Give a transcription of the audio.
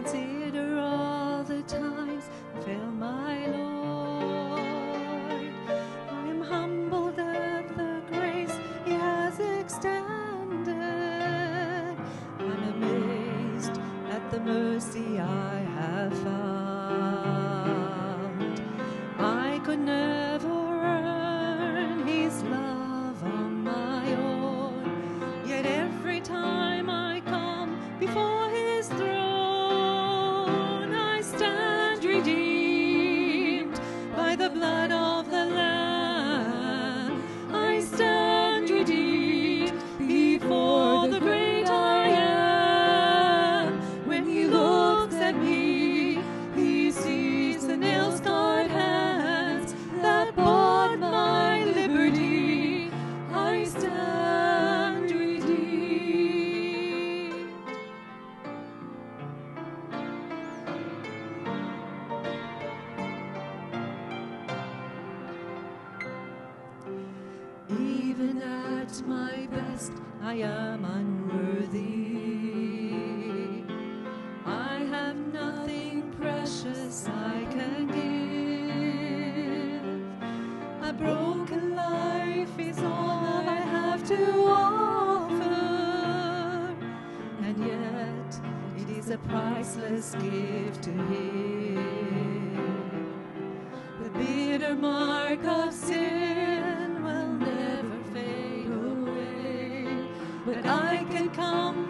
consider all the times I failed my Lord. I am humbled at the grace He has extended. I'm amazed at the mercy I have found. I could never earn His love on my own, yet every time I come before His throne, I stand redeemed by the blood of the Lamb. I stand redeemed before the great I Am. When He looks at me, He sees the nail-scarred hands that bought my liberty. I stand redeemed. Even at my best, I am unworthy. I have nothing precious I can give. A broken life is all I have to offer, and yet it is a priceless gift to Him. The bitter mark of sin will never fade away, but I can come